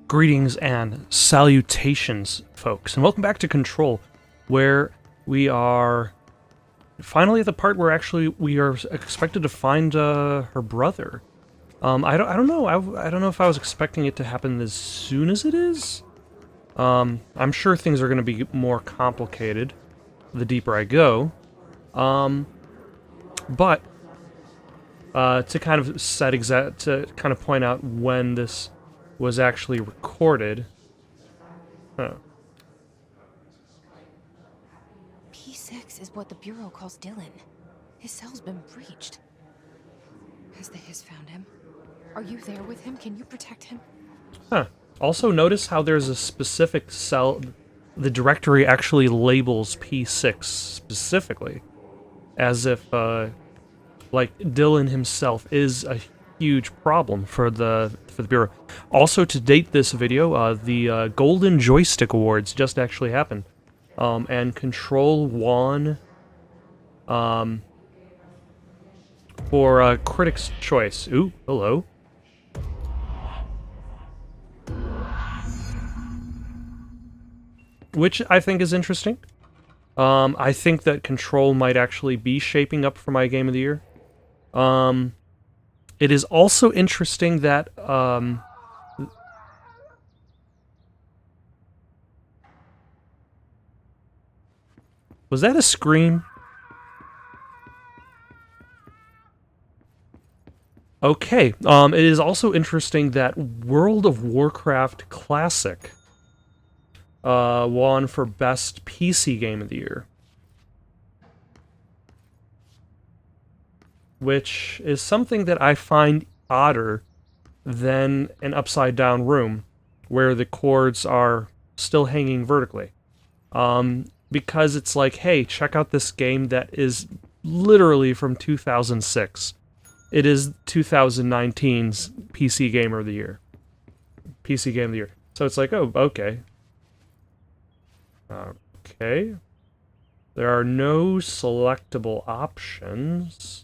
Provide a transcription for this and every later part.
Greetings and salutations, folks, and welcome back to Control, where we are finally at the part where actually we are expected to find her brother. I don't know. I don't know if I was expecting it to happen as soon as it is. I'm sure things are going to be more complicated the deeper I go. But to kind of to kind of point out when this was actually recorded. Huh. P6 is what the Bureau calls Dylan. His cell's been breached. Has the Hiss found him? Are you there with him? Can you protect him? Huh. Also notice how there's a specific cell. The directory actually labels P6 specifically, as if, like, Dylan himself is a huge problem for the Bureau. Also, to date this video, the Golden Joystick Awards just actually happened, and Control won for Critics' Choice. Ooh, hello. Which I think is interesting. I think that Control might actually be shaping up for my Game of the Year. It is also interesting that, was that a scream? Okay, it is also interesting that World of Warcraft Classic won for Best PC Game of the Year. Which is something that I find odder than an upside-down room, where the cords are still hanging vertically. Because it's like, hey, check out this game that is literally from 2006. It is 2019's PC Gamer of the Year. PC Game of the Year. So it's like, oh, okay. Okay. There are no selectable options.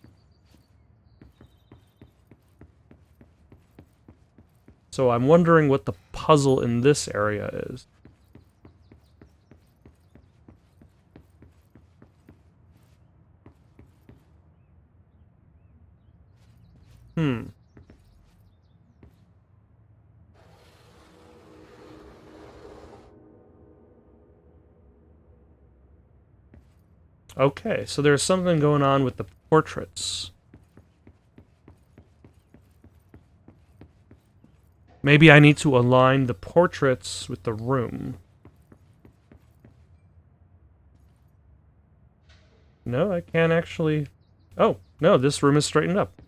So I'm wondering what the puzzle in this area is. Okay, so there's something going on with the portraits. Maybe I need to align the portraits with the room. No, I can't actually... Oh, no, this room is straightened up.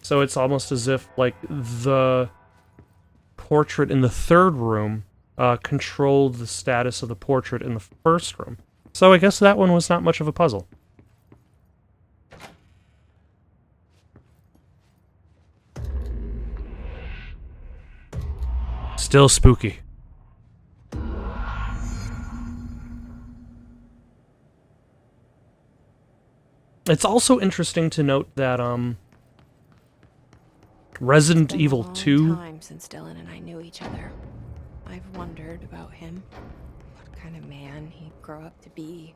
So it's almost as if, like, the portrait in the third room controlled the status of the portrait in the first room. So I guess that one was not much of a puzzle. Still spooky. It's also interesting to note that, Resident Evil 2... It's been a long time since Dylan and I knew each other. I've wondered about him. What kind of man he'd grow up to be.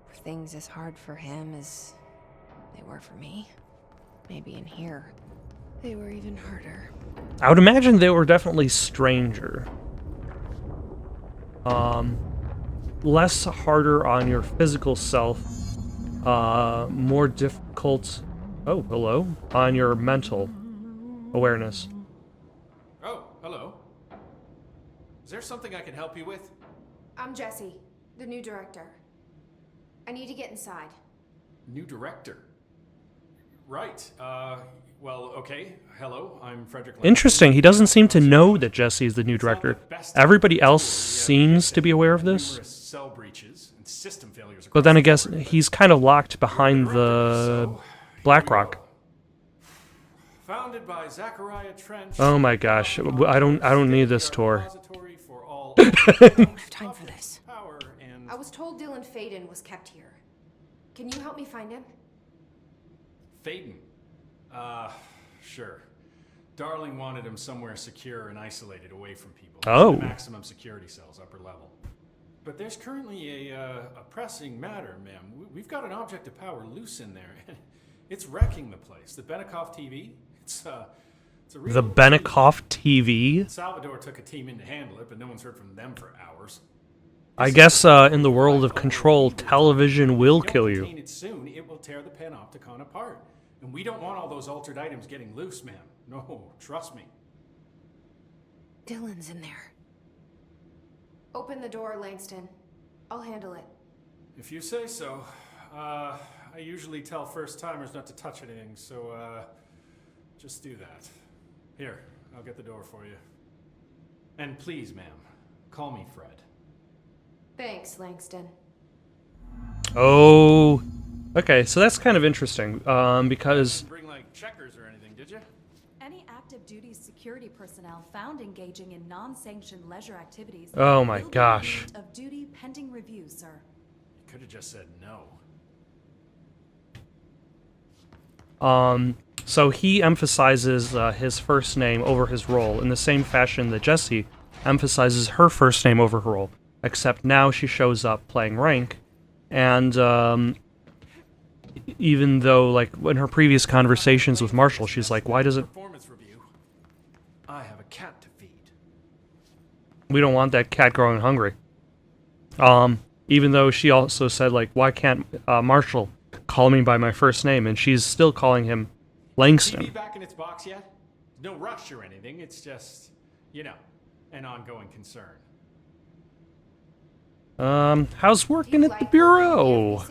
Were things as hard for him as they were for me? Maybe in here, they were even harder. I would imagine they were definitely stranger. Less harder on your physical self, more difficult, oh, hello, on your mental awareness. Oh, hello. Is there something I can help you with? I'm Jessie, the new director. I need to get inside. New director? Right, well, okay. Hello, I'm Frederick. Interesting, he doesn't seem to know that Jesse is the new director. Everybody else seems to be aware of this. Cell breaches and system failures. But then I guess he's kind of locked behind the Blackrock. Founded by Zachariah Trench. Oh my gosh, I don't need this tour. I don't have time for this. I was told Dylan Faden was kept here. Can you help me find him? Faden. Sure. Darling wanted him somewhere secure and isolated away from people. Oh. Maximum security cells, upper level. But there's currently a pressing matter, ma'am. We've got an object of power loose in there. It's wrecking the place. The Benikoff TV, it's a real... The Benikoff TV? Salvador took a team in to handle it, but no one's heard from them for hours. I guess in the world of Control, television will kill If you. you don't contain it soon, it will tear the Panopticon apart. And we don't want all those altered items getting loose, ma'am. No, trust me. Dylan's in there. Open the door, Langston. I'll handle it. If you say so. I usually tell first-timers not to touch anything, so, just do that. Here, I'll get the door for you. And please, ma'am, call me Fred. Thanks, Langston. Oh, okay, so that's kind of interesting, because... Didn't bring, like, checkers or anything, did you? Any active duty security personnel found engaging in non-sanctioned leisure activities. Oh my will be gosh. relieved of duty pending review, sir. You could have just said no. So he emphasizes his first name over his role in the same fashion that Jessie emphasizes her first name over her role, except now she shows up playing rank, and even though, like, in her previous conversations with Marshall, she's like, why does it... Performance review. I have a cat to feed. We don't want that cat growing hungry. Even though she also said, like, why can't Marshall call me by my first name, and she's still calling him Langston. TV back in its box yet? No rush or anything, it's just, you know, an ongoing concern. How's working at the Bureau?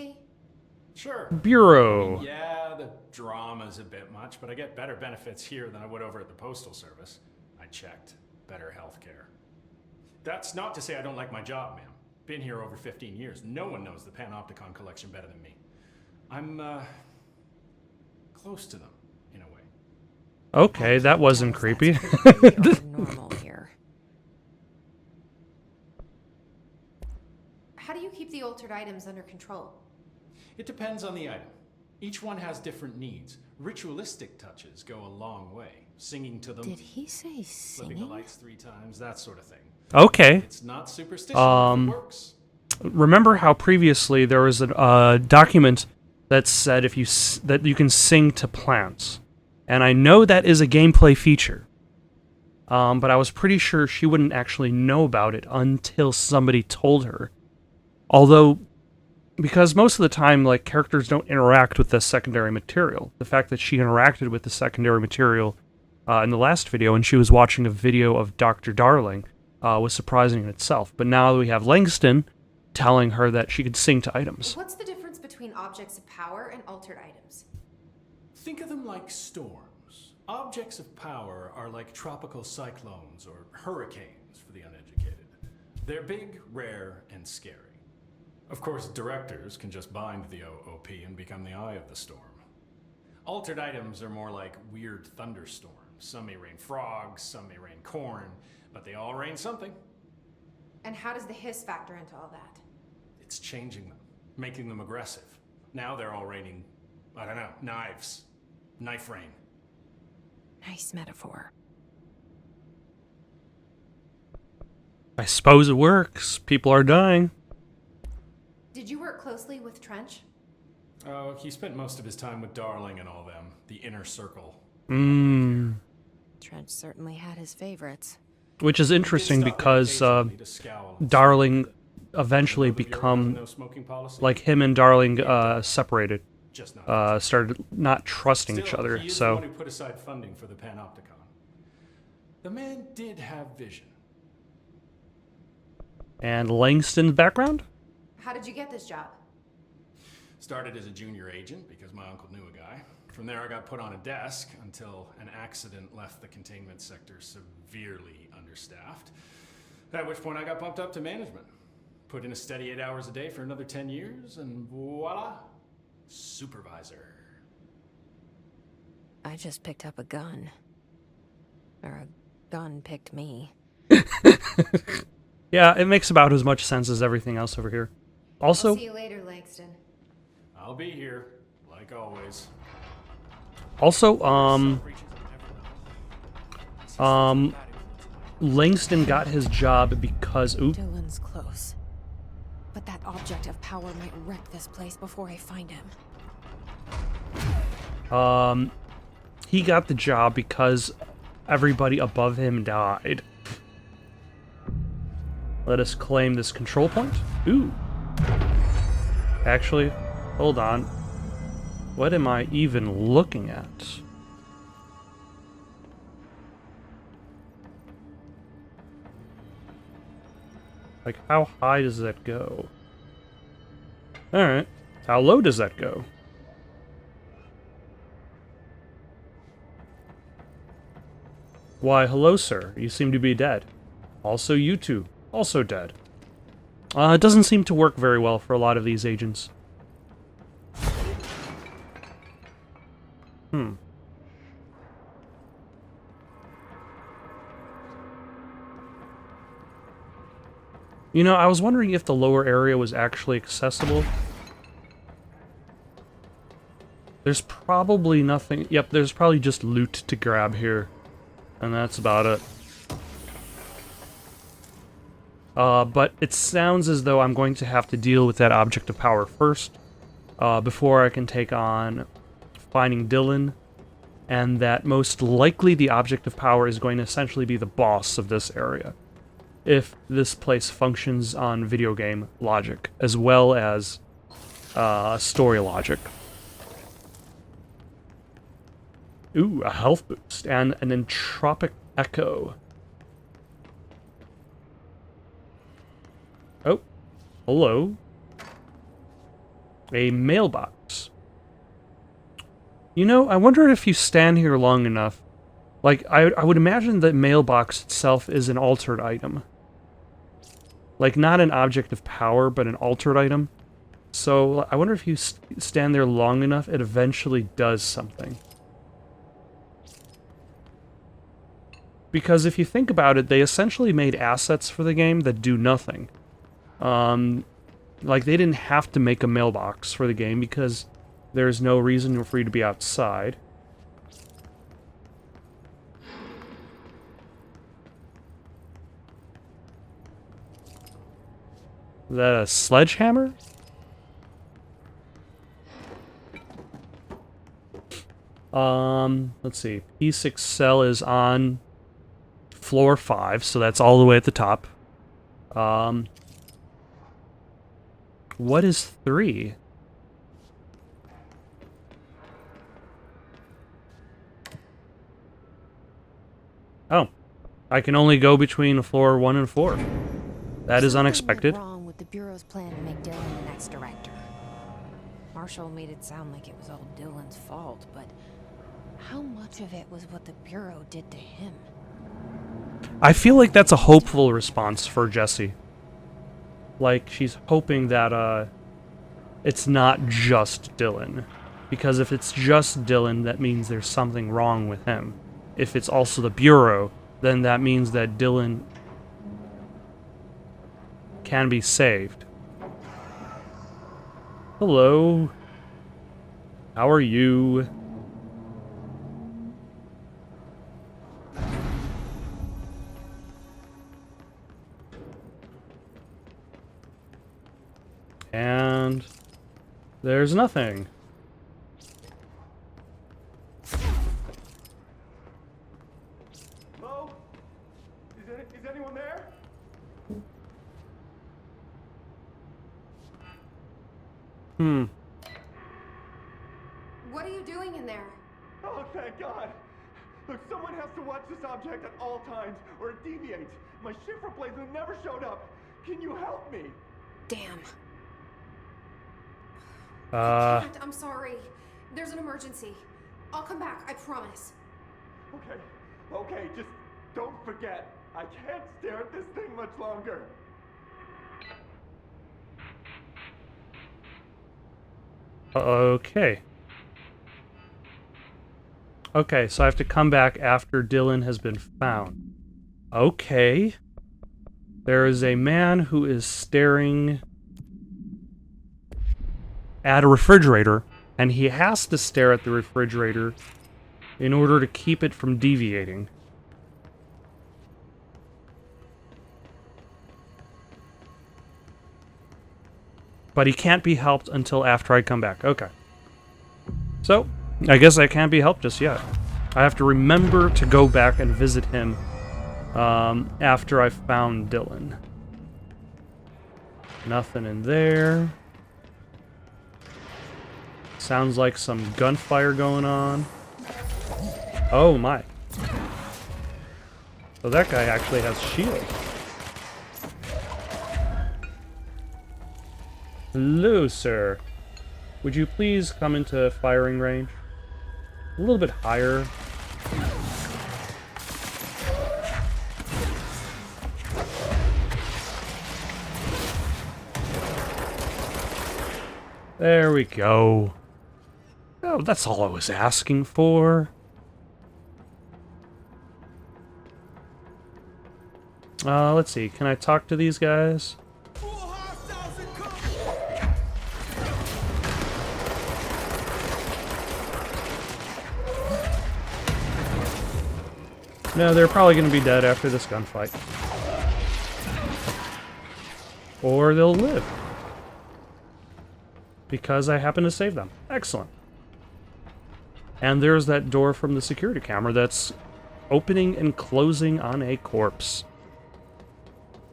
Sure. Bureau. Yeah, the drama's a bit much, but I get better benefits here than I would over at the Postal Service. I checked. Better healthcare. That's not to say I don't like my job, ma'am. Been here over 15 years. No one knows the Panopticon collection better than me. I'm, close to them, in a way. Okay, that wasn't creepy. Normal here. How do you keep the altered items under control? It depends on the item. Each one has different needs. Ritualistic touches go a long way. Singing to them, Did he say flipping the singing? lights 3 times, that sort of thing. Okay. It's not superstition, it works. Remember how previously there was a document that said that you can sing to plants, and I know that is a gameplay feature. But I was pretty sure she wouldn't actually know about it until somebody told her. Although, because most of the time, like, characters don't interact with the secondary material. The fact that she interacted with the secondary material in the last video, and she was watching a video of Dr. Darling, was surprising in itself. But now we have Langston telling her that she could sing to items. What's the difference between objects of power and altered items? Think of them like storms. Objects of power are like tropical cyclones or hurricanes for the uneducated. They're big, rare, and scary. Of course, directors can just bind the OOP and become the eye of the storm. Altered items are more like weird thunderstorms. Some may rain frogs, some may rain corn, but they all rain something. And how does the hiss factor into all that? It's changing them, making them aggressive. Now they're all raining, I don't know, knives. Knife rain. Nice metaphor. I suppose it works. People are dying. Did you work closely with Trench? Oh, he spent most of his time with Darling and all them, the inner circle. Trench certainly had his favorites. Which is interesting because Darling eventually become, like, him and Darling separated, started not trusting each other. He is the So one who put aside funding for the Panopticon. The man did have vision. and Langston's background. How did you get this job? Started as a junior agent because my uncle knew a guy. From there I got put on a desk until an accident left the containment sector severely understaffed. At which point I got bumped up to management. Put in a steady 8 hours a day for another 10 years and voila, supervisor. I just picked up a gun. Or a gun picked me. Yeah, it makes about as much sense as everything else over here. Also, I'll see you later, Langston. I'll be here, like always. also, Some breaches I've never known. Langston got his job because... Oop. Dylan's close. But that object of power might wreck this place before I find him. He got the job because everybody above him died. Let us claim this control point. Ooh. Actually, hold on. What am I even looking at? Like, how high does that go? Alright. How low does that go? Why, hello, sir. You seem to be dead. Also, you two. Also dead. It doesn't seem to work very well for a lot of these agents. You know, I was wondering if the lower area was actually accessible. There's probably nothing... Yep, there's probably just loot to grab here. And that's about it. But it sounds as though I'm going to have to deal with that object of power first, before I can take on finding Dylan, and that most likely the object of power is going to essentially be the boss of this area, if this place functions on video game logic, as well as story logic. Ooh, a health boost, and an entropic echo. Oh, hello. A mailbox. You know, I wonder if you stand here long enough. Like, I would imagine that mailbox itself is an altered item. Like, not an object of power, but an altered item. So, I wonder if you stand there long enough, it eventually does something. Because if you think about it, they essentially made assets for the game that do nothing. Like, they didn't have to make a mailbox for the game because there's no reason for you to be outside. Is that a sledgehammer? Let's see. P6 cell is on floor 5, so that's all the way at the top. What is 3? Oh. I can only go between floor 1 and 4. That is unexpected. Something went wrong with the Bureau's plan to make Dylan the next director. Marshall made it sound like it was all Dylan's fault, but how much of it was what the Bureau did to him? I feel like that's a hopeful response for Jessie. Like, she's hoping that, it's not just Dylan. Because if it's just Dylan, that means there's something wrong with him. If it's also the Bureau, then that means that Dylan can be saved. Hello. How are you? And there's nothing. Hello? Is anyone there? What are you doing in there? Oh, thank God. Look, someone has to watch this object at all times, or it deviates. My shift replacement never showed up. Can you help me? Damn. I can't. I'm sorry. There's an emergency. I'll come back, I promise. Okay, just don't forget. I can't stare at this thing much longer. Okay. Okay, so I have to come back after Dylan has been found. Okay. There is a man who is staring at a refrigerator, and he has to stare at the refrigerator in order to keep it from deviating. But he can't be helped until after I come back. Okay. So, I guess I can't be helped just yet. I have to remember to go back and visit him after I found Dylan. Nothing in there. Sounds like some gunfire going on. Oh my. So that guy actually has shield. Hello, sir. Would you please come into firing range? A little bit higher. There we go. Oh, that's all I was asking for. Let's see. Can I talk to these guys? No, they're probably going to be dead after this gunfight. Or they'll live. Because I happen to save them. Excellent. And there's that door from the security camera that's opening and closing on a corpse.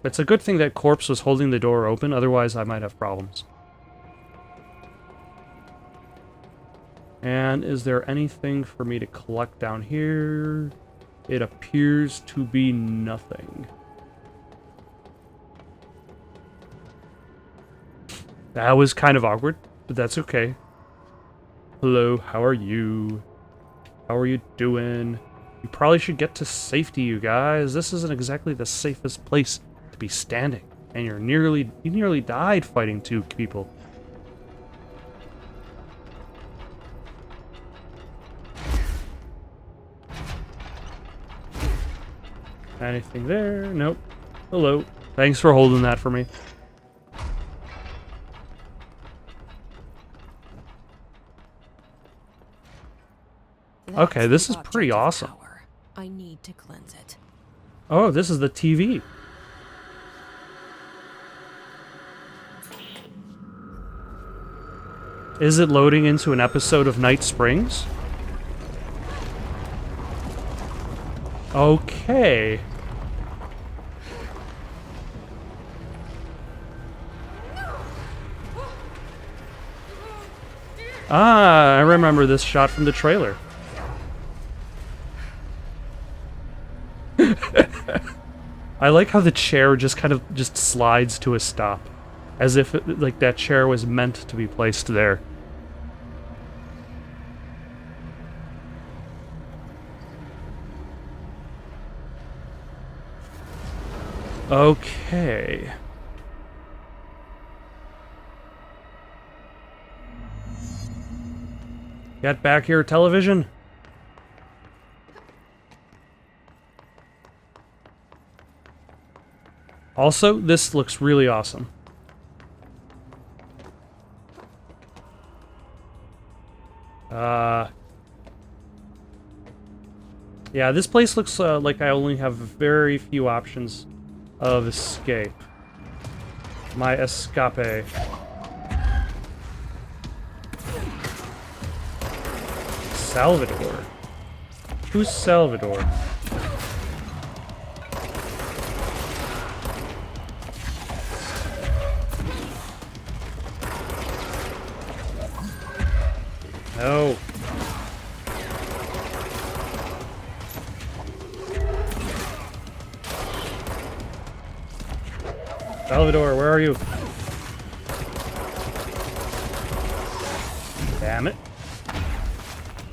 It's a good thing that corpse was holding the door open, otherwise I might have problems. And is there anything for me to collect down here? It appears to be nothing. That was kind of awkward, but that's okay. Hello, how are you? How are you doing? You probably should get to safety, you guys. This isn't exactly the safest place to be standing. And you nearly died fighting two people. Anything there? Nope. Hello. Thanks for holding that for me. Okay, this is pretty awesome. I need to cleanse it. Oh, this is the TV. Is it loading into an episode of Night Springs? Okay. Ah, I remember this shot from the trailer. I like how the chair just kind of just slides to a stop. As if like that chair was meant to be placed there. Okay. Get back here, television. Also, this looks really awesome. Yeah, this place looks like I only have very few options of escape. My escape. Salvador. Who's Salvador? No. Salvador, where are you? Damn it.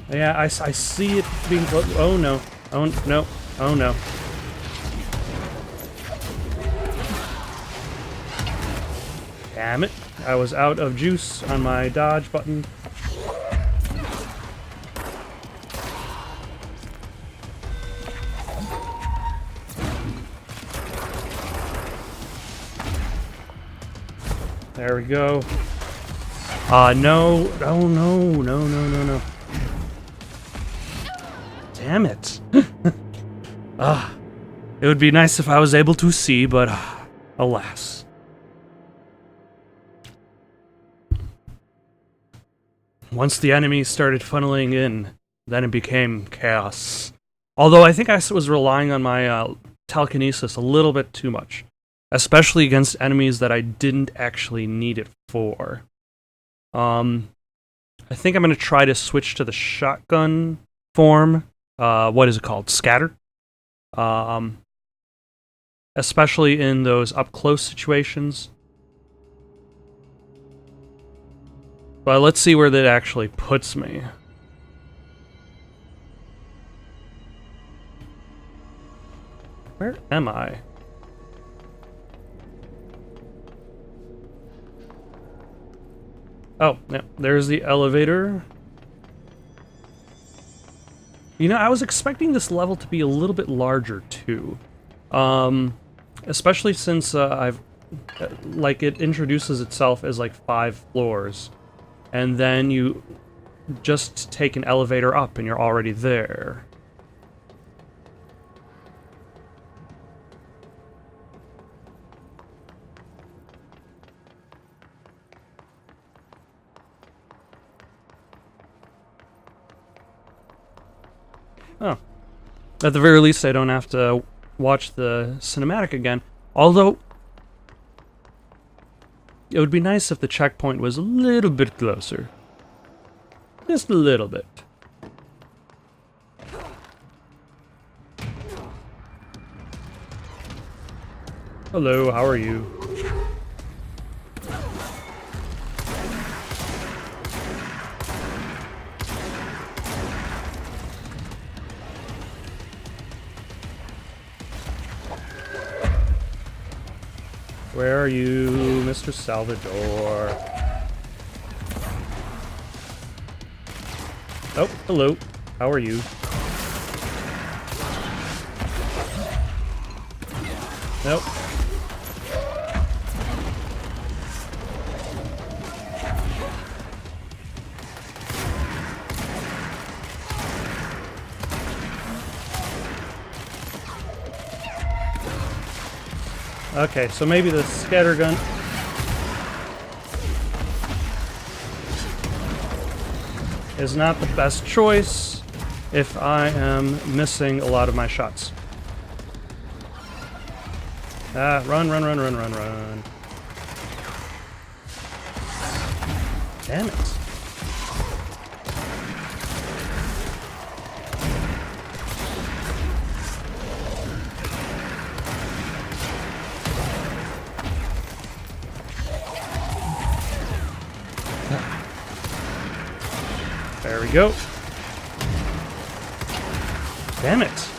Yeah, I see it being... Oh, no. Oh, no. Oh, no. Damn it. I was out of juice on my dodge button. There we go. No. Oh, no. No, no, no, no. Damn it. It would be nice if I was able to see, but alas. once the enemies started funneling in, then it became chaos. Although I think I was relying on my telekinesis a little bit too much, especially against enemies that I didn't actually need it for. I think I'm going to try to switch to the shotgun form. What is it called? Scatter. Especially in those up-close situations. But let's see where that actually puts me. Where am I? Oh, yeah, there's the elevator. You know, I was expecting this level to be a little bit larger, too. Especially since like, it introduces itself as, like, 5 floors. And then you just take an elevator up and you're already there. Oh. At the very least, I don't have to watch the cinematic again. Although, it would be nice if the checkpoint was a little bit closer. Just a little bit. Hello, how are you? Where are you, Mr. Salvador? Oh, hello. How are you? Nope. Okay, so maybe the scattergun. Is not the best choice if I am missing a lot of my shots. Ah, run, run, run, run, run, run. Damn it. There we go. Damn it.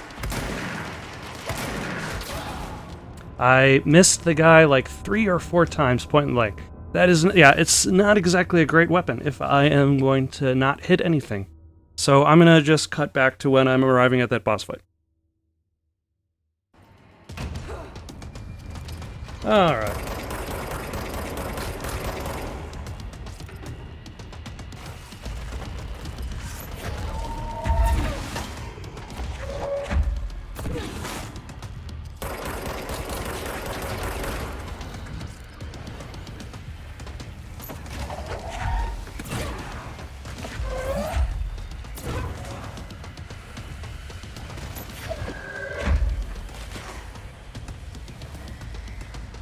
I missed the guy like 3 or 4 times point blank. That is, yeah, it's not exactly a great weapon if I am going to not hit anything. So I'm gonna just cut back to when I'm arriving at that boss fight. Alright.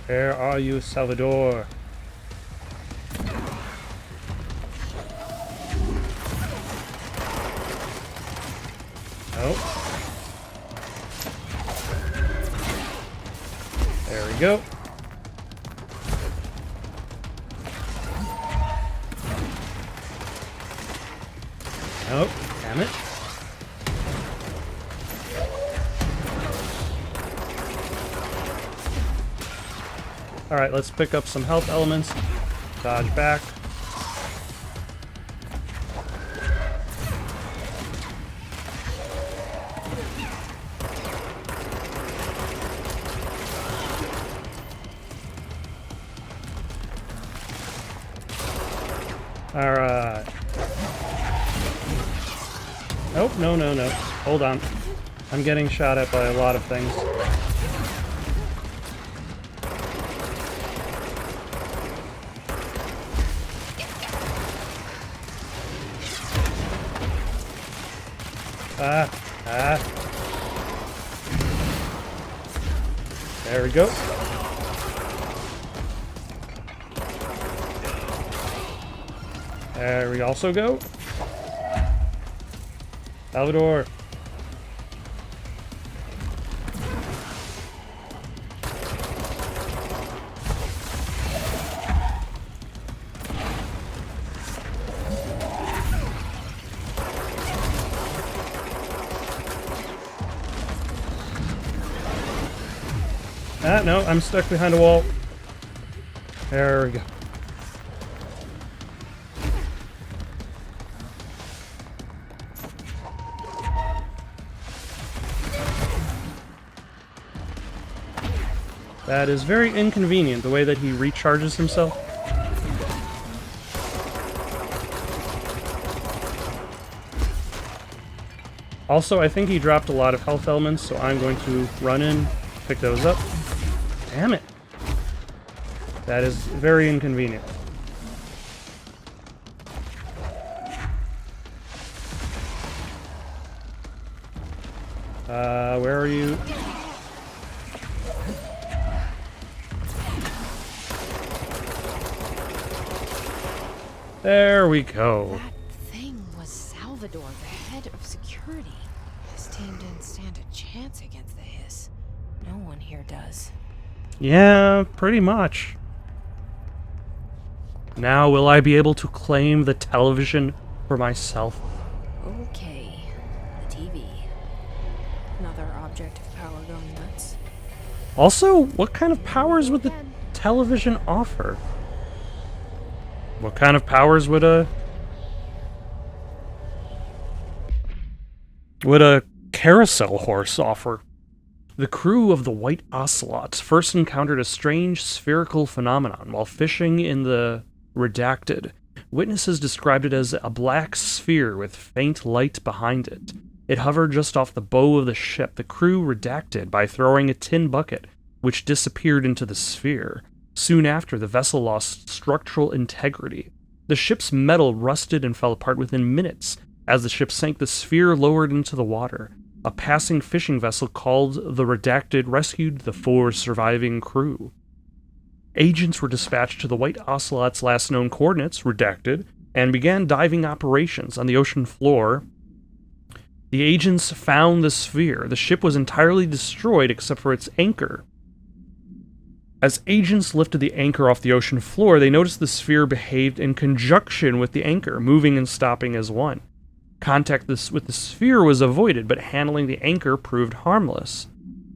Where are you, Salvador? Oh. There we go. Oh, damn it. Alright, let's pick up some health elements. Dodge back. Alright. Nope, no, no, no. Hold on. I'm getting shot at by a lot of things. There we go. There we also go. Salvador. Ah, no, I'm stuck behind a wall. There we go. That is very inconvenient, the way that he recharges himself. Also, I think he dropped a lot of health elements, so I'm going to run in, pick those up. Damn it. That is very inconvenient. Where are you? There we go. That thing was Salvador, the head of security. His team didn't stand a chance against the Hiss. No one here does. Yeah, pretty much. Now will I be able to claim the television for myself? Okay, the TV. Another object of power going nuts. Also, what kind of powers would the television offer? What kind of powers would a carousel horse offer? The crew of the White Ocelot first encountered a strange spherical phenomenon while fishing in the Redacted. Witnesses described it as a black sphere with faint light behind it. It hovered just off the bow of the ship. The crew redacted by throwing a tin bucket, which disappeared into the sphere. Soon after, the vessel lost structural integrity. The ship's metal rusted and fell apart within minutes. As the ship sank, the sphere lowered into the water. A passing fishing vessel called the Redacted rescued the 4 surviving crew. Agents were dispatched to the White Ocelot's last known coordinates, Redacted, and began diving operations on the ocean floor. The agents found the sphere. The ship was entirely destroyed except for its anchor. As agents lifted the anchor off the ocean floor, they noticed the sphere behaved in conjunction with the anchor, moving and stopping as one. Contact with the sphere was avoided, but handling the anchor proved harmless.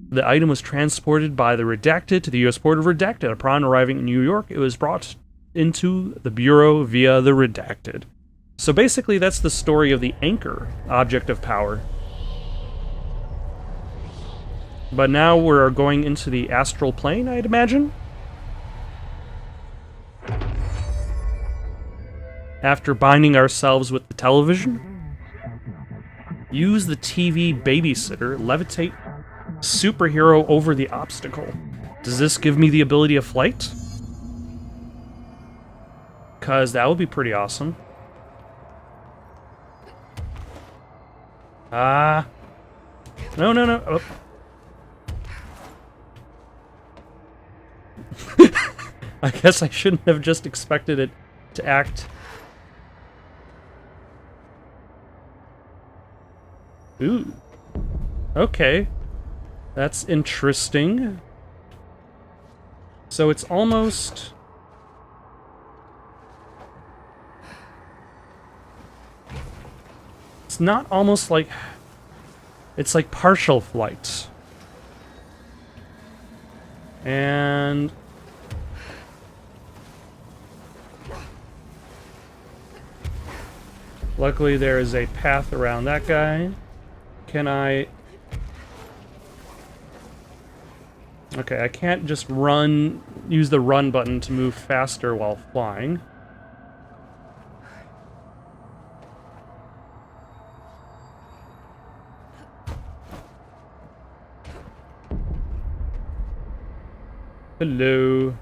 The item was transported by the Redacted to the U.S. port of Redacted. Upon arriving in New York, it was brought into the Bureau via the Redacted. So basically, that's the story of the anchor, object of power. But now we're going into the astral plane, I'd imagine? After binding ourselves with the television, use the TV babysitter, levitate superhero over the obstacle. Does this give me the ability of flight? Because that would be pretty awesome. No. Oh. I guess I shouldn't have just expected it to act. Ooh. Okay. That's interesting. So it's almost... It's not almost like... It's like partial flight. And... Luckily there is a path around that guy. Can I... Okay, I can't just run, use the run button to move faster while flying. Hello.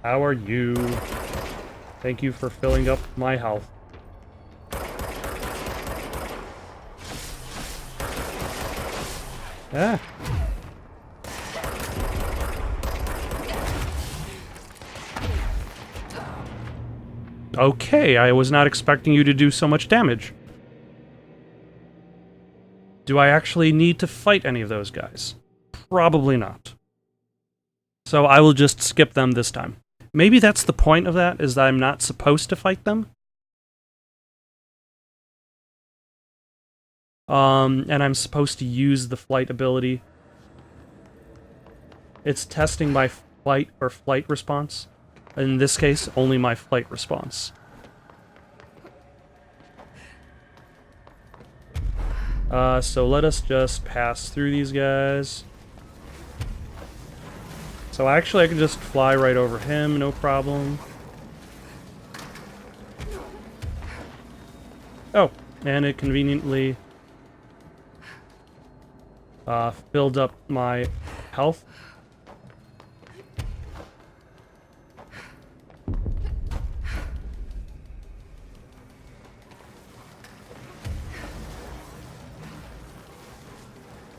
How are you? Thank you for filling up my health. Ah. Okay, I was not expecting you to do so much damage. Do I actually need to fight any of those guys? Probably not. So I will just skip them this time. Maybe that's the point of that, is that I'm not supposed to fight them? And I'm supposed to use the flight ability. It's testing my flight or flight response. In this case, only my flight response. So let us just pass through these guys. So actually I can just fly right over him, no problem. Oh, and it conveniently filled up my health.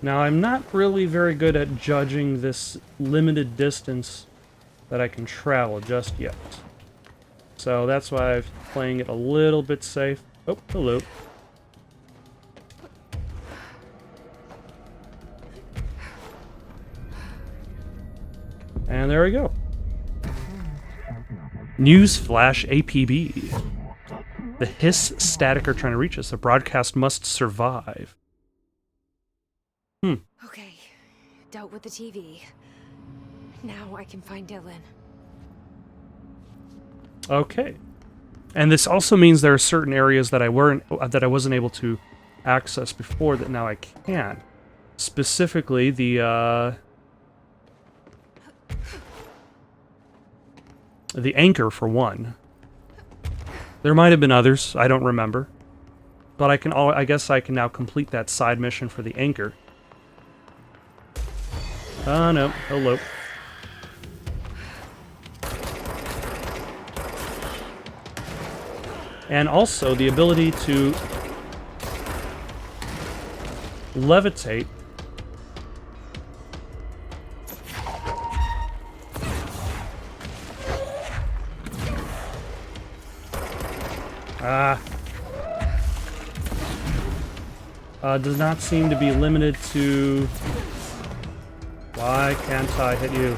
Now, I'm not really very good at judging this limited distance that I can travel just yet. So that's why I'm playing it a little bit safe. Oh, hello. And there we go. Newsflash APB. The hiss static are trying to reach us. The broadcast must survive. Okay, dealt with the TV. Now I can find Dylan. Okay. And this also means there are certain areas that I wasn't able to access before that now I can. Specifically the anchor for one. There might have been others, I don't remember. But I guess I can now complete that side mission for the anchor. Oh no, hello. And also the ability to levitate. Does not seem to be limited to... Why can't I hit you?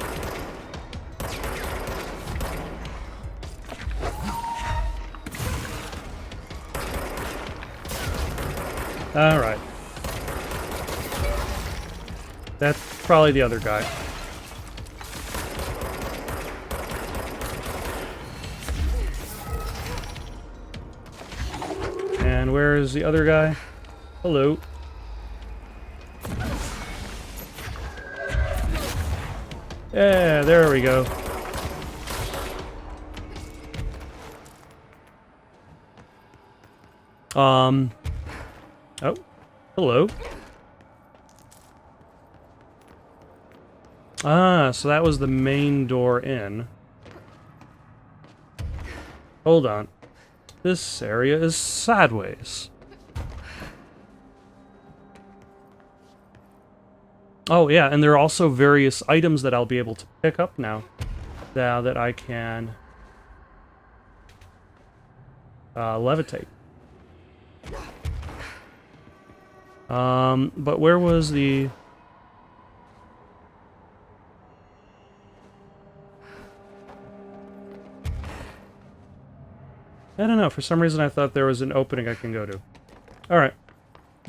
Alright. That's probably the other guy. And where is the other guy? Hello. Yeah, there we go. Oh, hello. Ah, so that was the main door in. Hold on. This area is sideways. Oh, yeah, and there are also various items that I'll be able to pick up now that I can levitate. But where was the... I don't know, for some reason I thought there was an opening I can go to. Alright,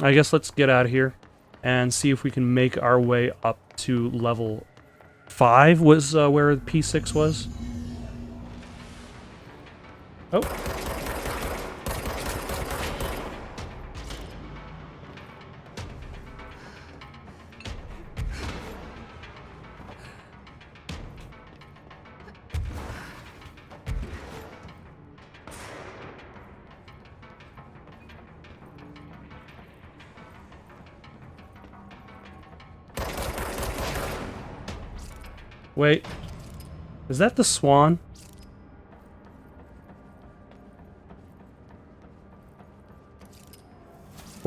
I guess let's get out of here and see if we can make our way up to level 5 was where P6 was. Oh. Wait, is that the swan?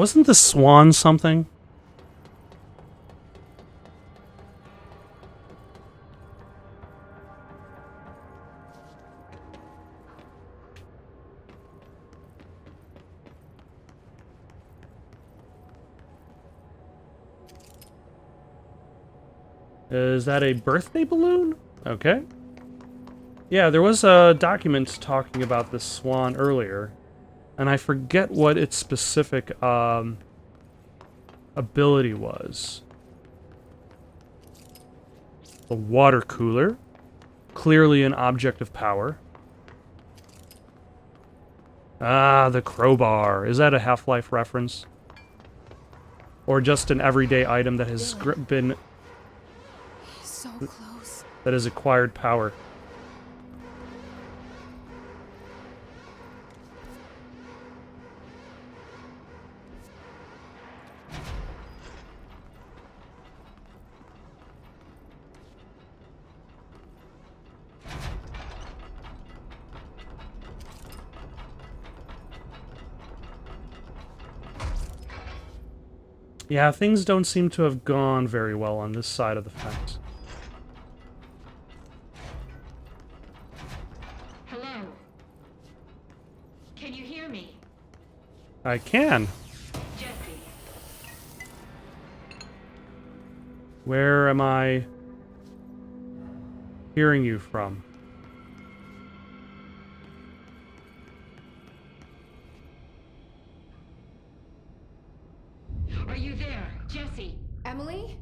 Wasn't the swan something? Is that a birthday balloon? Okay. Yeah, there was a document talking about this swan earlier, and I forget what its specific ability was. The water cooler. Clearly an object of power. Ah, the crowbar. Is that a Half-Life reference? Or just an everyday item that has been... He's so close. that has acquired power? Yeah, things don't seem to have gone very well on this side of the fence. Hello? Can you hear me? I can. Jesse. Where am I hearing you from? Are you there? Jesse? Emily?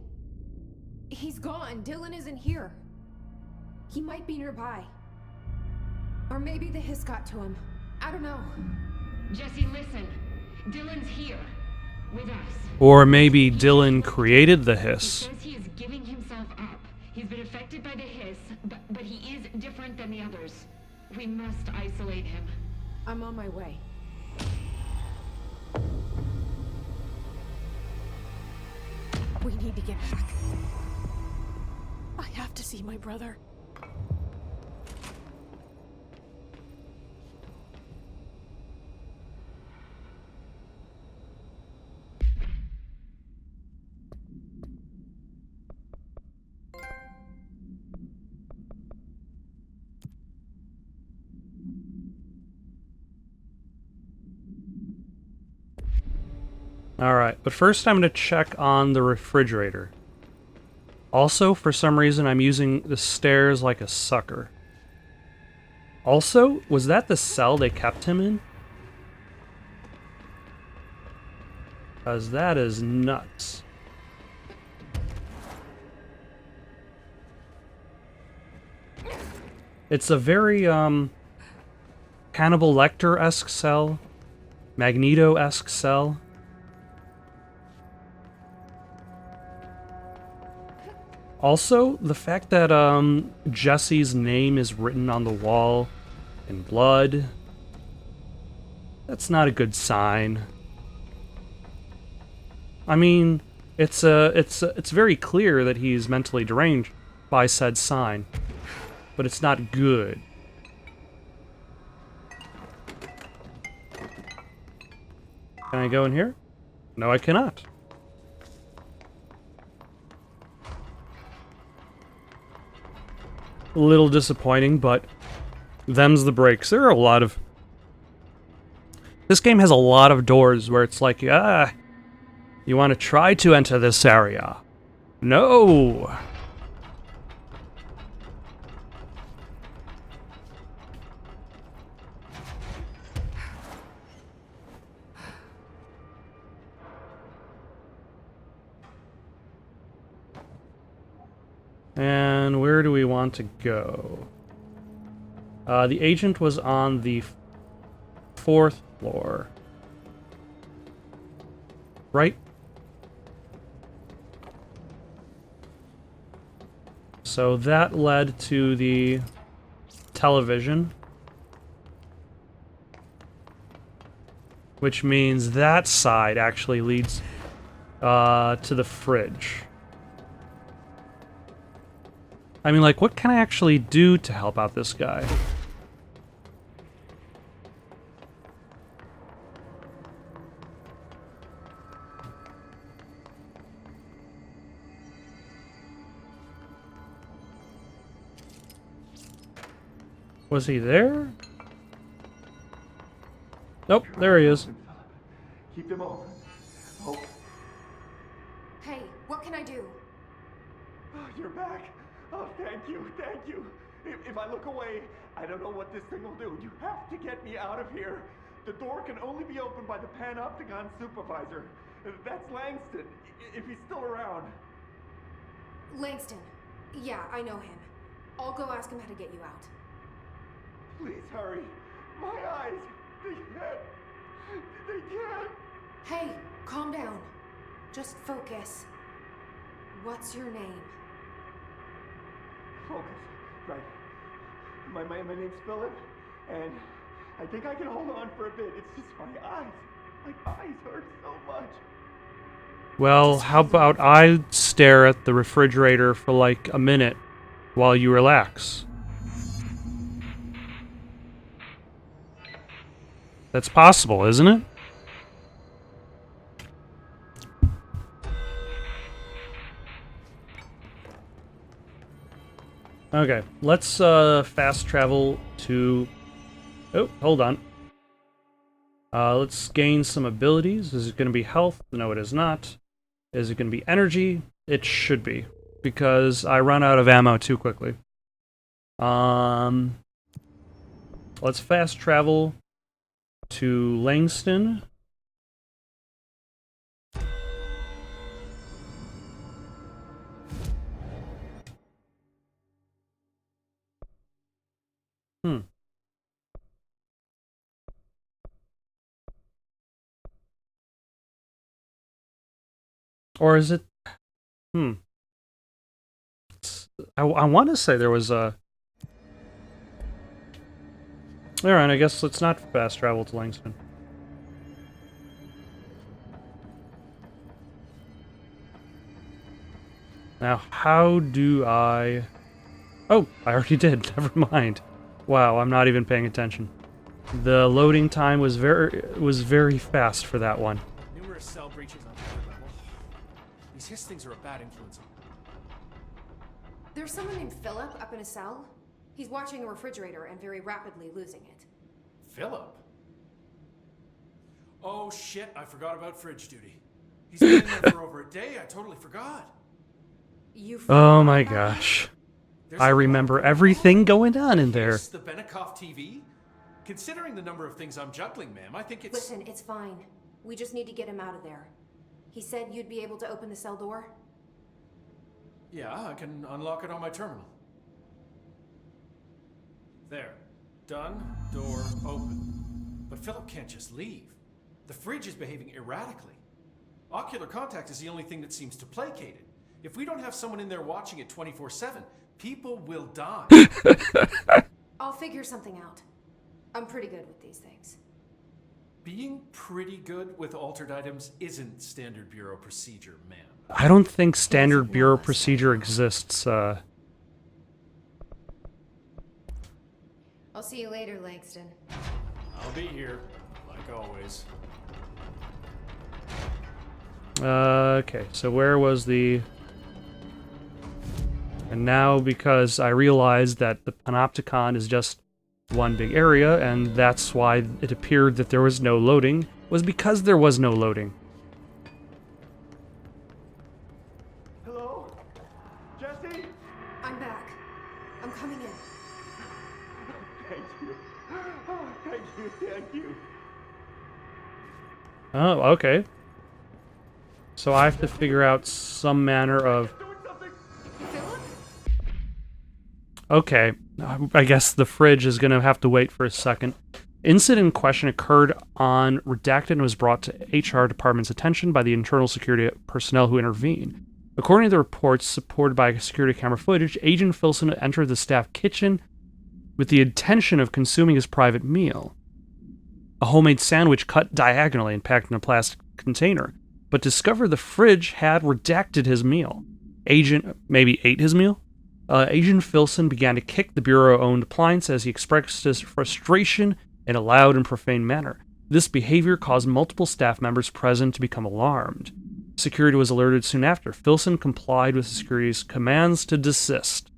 He's gone. Dylan isn't here. He might be nearby. Or maybe the hiss got to him. I don't know. Jesse, listen. Dylan's here. With us. Or maybe Dylan created the He hiss. says he is giving himself up. He's been affected by the hiss, but he is different than the others. We must isolate him. I'm on my way. We need to get back. I have to see my brother. Alright, but first I'm going to check on the refrigerator. Also, for some reason, I'm using the stairs like a sucker. Also, was that the cell they kept him in? Because that is nuts. It's a very, Hannibal Lecter-esque cell. Magneto-esque cell. Also, the fact that Jesse's name is written on the wall in blood, that's not a good sign. I mean, it's very clear that he's mentally deranged by said sign, but it's not good. Can I go in here? No, I cannot. A little disappointing, but them's the breaks. There are a lot of... This game has a lot of doors where it's like, you want to try to enter this area. No! And where do we want to go? The agent was on the 4th floor. Right? So that led to the television. Which means that side actually leads to the fridge. I mean, like, what can I actually do to help out this guy? Was he there? Nope, there he is. Keep them open. Oh, Hey, what can I do? you're back. Oh, thank you, thank you. If I look away, I don't know what this thing will do. You have to get me out of here. The door can only be opened by the Panopticon supervisor. That's Langston, if he's still around. Langston. Yeah, I know him. I'll go ask him how to get you out. Please hurry. My eyes, they can't. They can't. Hey, calm down. Just focus. What's your name? Focus. Right. My name's Philip, and I think I can hold on for a bit. It's just my eyes. My eyes hurt so much. Well, how about I stare at the refrigerator for like a minute while you relax? That's possible, isn't it? Okay, let's fast travel to... Oh, hold on. Let's gain some abilities. Is it going to be health? No, it is not. Is it going to be energy? It should be, because I run out of ammo too quickly. Let's fast travel to Langston. Or is it... I want to say there was a... Alright, I guess let's not fast travel to Langston. Now, how do I... Oh, I already did. Never mind. Wow, I'm not even paying attention. The loading time was very fast for that one. Numerous cell breaches on every level. These hiss things are a bad influence on me. There's someone named Philip up in a cell. He's watching a refrigerator and very rapidly losing it. Philip? Oh shit, I forgot about fridge duty. He's been in there for over a day, I totally forgot. You Oh forgot my about it? gosh. There's I a remember lot. everything going on in there. It's the Benikoff TV? Considering the number of things I'm juggling, ma'am, I think it's... Listen, it's fine. We just need to get him out of there. He said you'd be able to open the cell door? Yeah, I can unlock it on my terminal. There. Done. Door open. But Philip can't just leave. The fridge is behaving erratically. Ocular contact is the only thing that seems to placate it. If we don't have someone in there watching it 24/7, people will die. I'll figure something out. I'm pretty good with these things. Being pretty good with altered items isn't standard bureau procedure, ma'am. I don't think standard bureau procedure exists. I'll see you later, Langston. I'll be here, like always. Okay, so where was the... And now, because I realized that the Panopticon is just one big area, and that's why it appeared that there was no loading, was because there was no loading. Hello? Jesse? I'm back. I'm coming in. Thank you. Oh, thank you, thank you. Oh, okay. So I have to figure out some manner of... Doing something! Philip? Okay, I guess the fridge is going to have to wait for a second. Incident in question occurred on Redacted and was brought to HR department's attention by the internal security personnel who intervened. According to the reports supported by security camera footage, Agent Filson entered the staff kitchen with the intention of consuming his private meal, a homemade sandwich cut diagonally and packed in a plastic container, but discovered the fridge had redacted his meal. Agent maybe ate his meal? Agent Filson began to kick the Bureau-owned appliance as he expressed his frustration in a loud and profane manner. This behavior caused multiple staff members present to become alarmed. Security was alerted soon after. Filson complied with the security's commands to desist.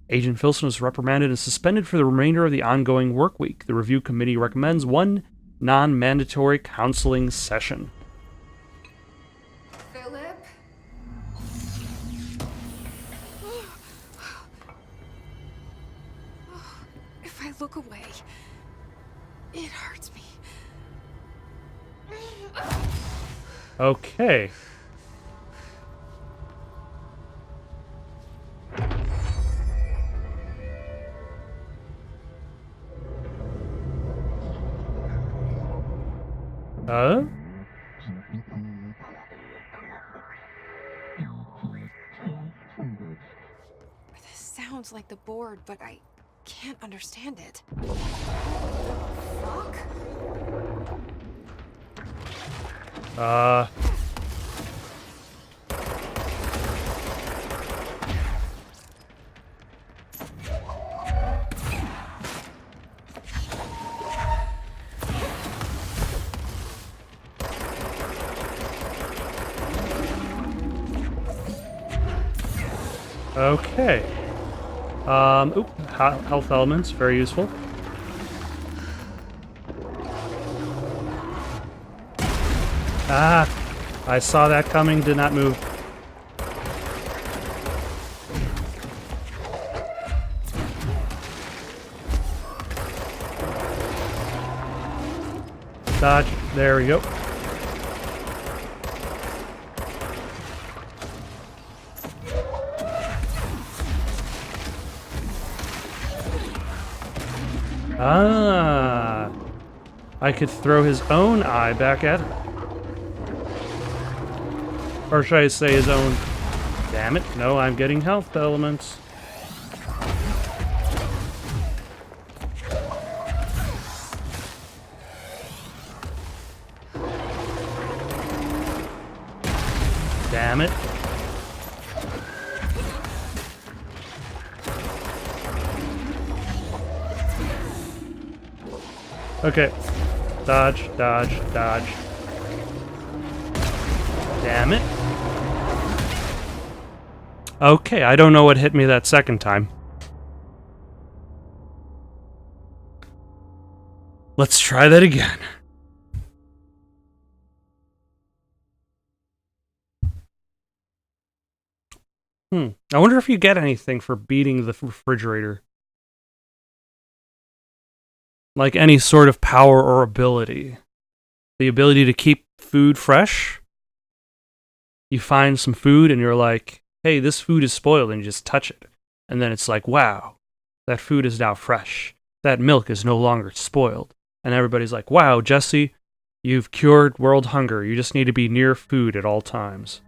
Agent Filson was reprimanded and suspended for the remainder of the ongoing work week. The review committee recommends one non-mandatory counseling session. Philip? If I look away, it hurts me. Okay. This sounds like the board, but I can't understand it. Fuck? Okay. Health elements, very useful. Ah, I saw that coming, did not move. Dodge, there we go. Ah, I could throw his own eye back at him. Or should I say his own? Damn it, no, I'm getting health elements. Damn it. Okay. Dodge, dodge, dodge. Damn it. Okay, I don't know what hit me that second time. Let's try that again. I wonder if you get anything for beating the refrigerator. Like any sort of power or ability. The ability to keep food fresh. You find some food and you're like, hey, this food is spoiled, and you just touch it. And then it's like, wow, that food is now fresh. That milk is no longer spoiled. And everybody's like, wow, Jesse, you've cured world hunger. You just need to be near food at all times.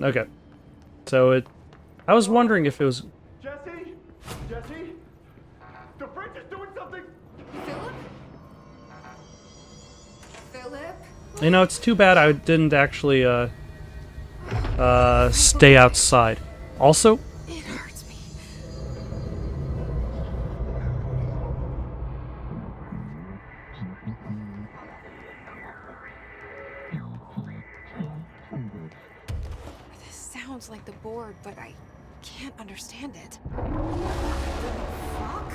Okay. So I was wondering if it was... Jesse? Jesse? The fridge is doing something! Philip? Philip? You know, it's too bad I didn't actually, stay outside. Also... It hurts me. This sounds like the board, but I can't understand it. Fuck?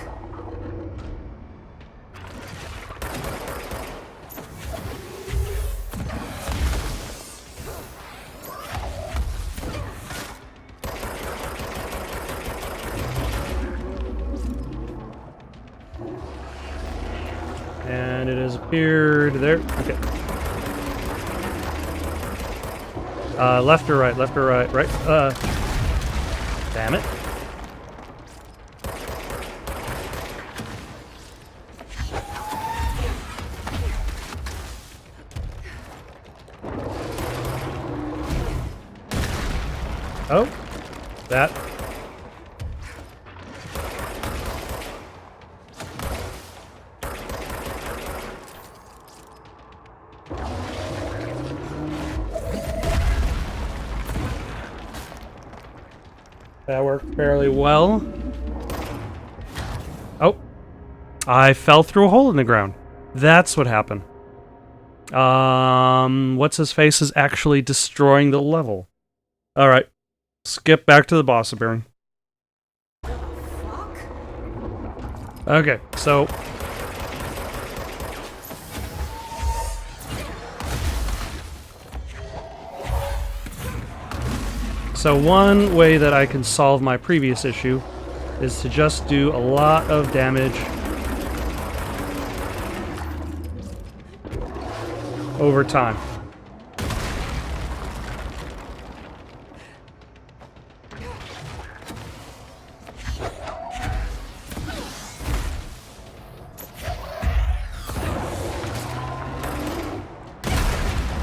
And it has appeared there. Okay. Left or right? Left or right? Right. Damn it. Oh. That. That worked fairly well. Oh. I fell through a hole in the ground. That's what happened. What's his face is actually destroying the level. All right, skip back to the boss appearing. Okay, so one way that I can solve my previous issue is to just do a lot of damage over time.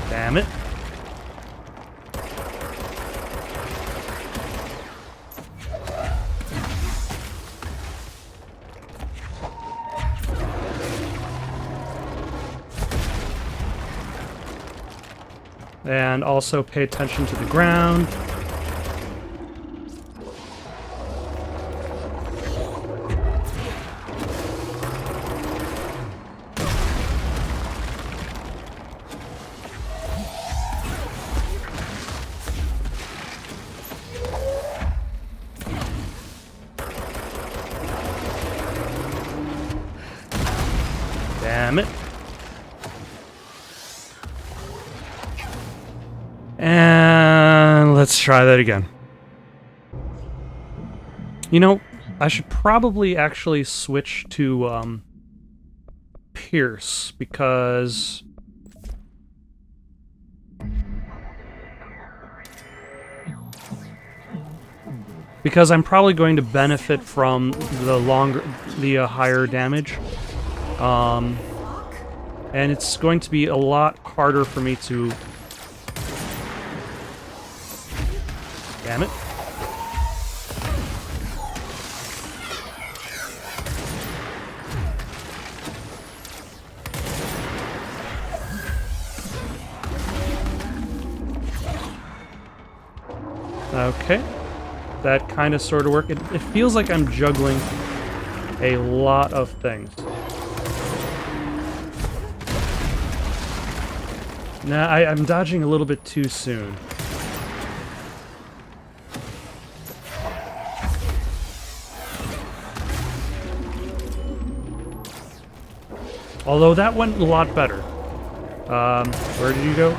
Damn it. And also pay attention to the ground. Damn it. And let's try that again. You know, I should probably actually switch to Pierce because I'm probably going to benefit from the higher damage. And it's going to be a lot harder for me to... Damn it. Okay. That kind of sort of worked. It feels like I'm juggling a lot of things. Nah, I'm dodging a little bit too soon. Although that went a lot better. Where did you go?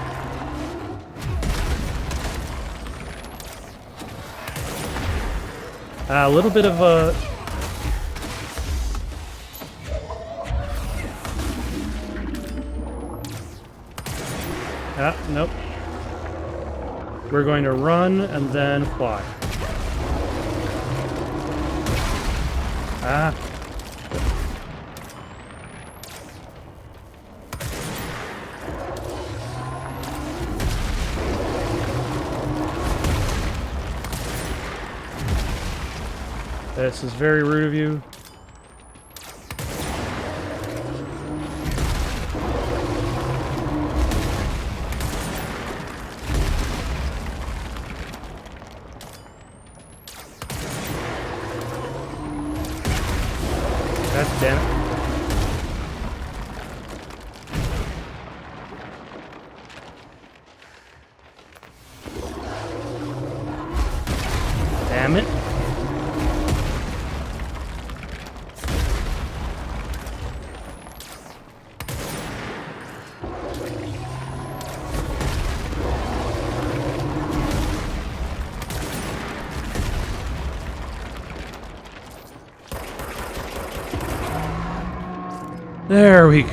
A little bit of a... Nope. We're going to run and then fly. Ah. This is very rude of you. God damn it. Damn it. There we go.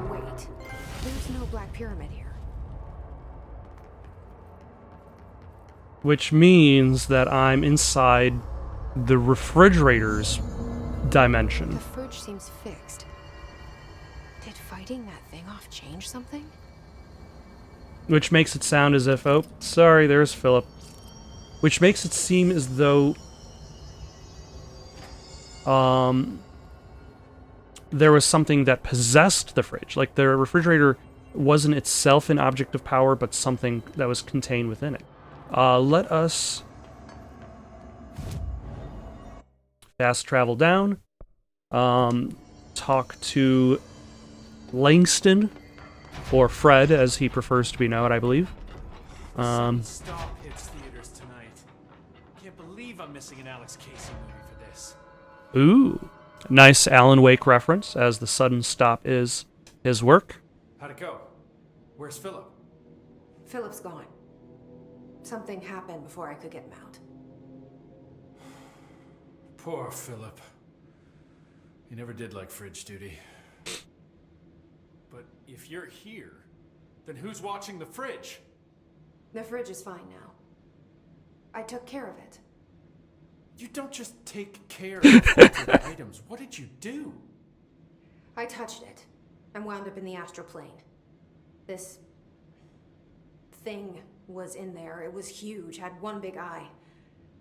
Wait, there's no Black Pyramid here. Which means that I'm inside the refrigerator's dimension. The fridge seems fixed. Did fighting that thing off change something? Which makes it sound as if, oh, sorry, there's Philip. Which makes it seem as though there was something that possessed the fridge. Like the refrigerator wasn't itself an object of power, but something that was contained within it. Let us fast travel down. Talk to Langston, or Fred, as he prefers to be known, I believe. Stop hits theaters tonight. Can't believe I'm missing an Alex Casey movie for this. Ooh. Nice Alan Wake reference, as the sudden stop is his work. How'd it go? Where's Philip? Philip's gone. Something happened before I could get him out. Poor Philip. He never did like fridge duty. But if you're here, then who's watching the fridge? The fridge is fine now. I took care of it. You don't just take care of altered items. What did you do? I touched it and wound up in the astral plane. This thing was in there. It was huge, had one big eye.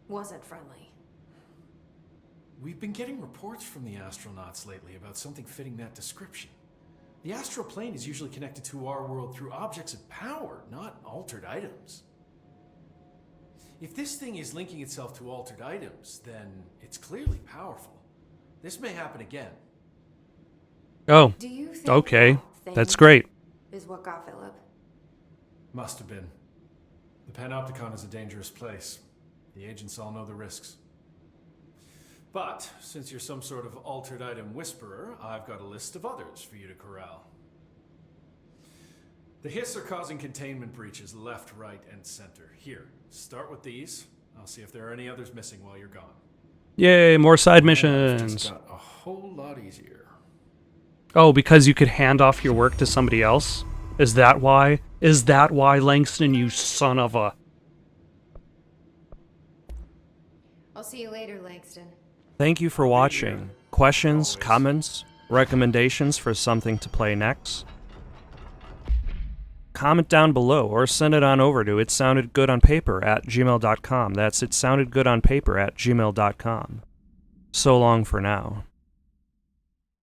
Wasn't friendly. We've been getting reports from the astronauts lately about something fitting that description. The astral plane is usually connected to our world through objects of power, not altered items. If this thing is linking itself to altered items, then it's clearly powerful. This may happen again. Oh, Do you think okay. that thing That's great. is what got Philip? Must have been. The Panopticon is a dangerous place. The agents all know the risks. But, since you're some sort of altered item whisperer, I've got a list of others for you to corral. The Hiss are causing containment breaches left, right, and center. Here, start with these. I'll see if there are any others missing while you're gone. Yay, more side It's missions. got a whole lot easier. Oh, because you could hand off your work to somebody else? Is that why? Is that why, Langston, you son of a... I'll see you later, Langston. Thank you for watching. Questions, comments, recommendations for something to play next? Comment down below or send it on over to itsoundedgoodonpaper@gmail.com. That's itsoundedgoodonpaper@gmail.com. So long for now.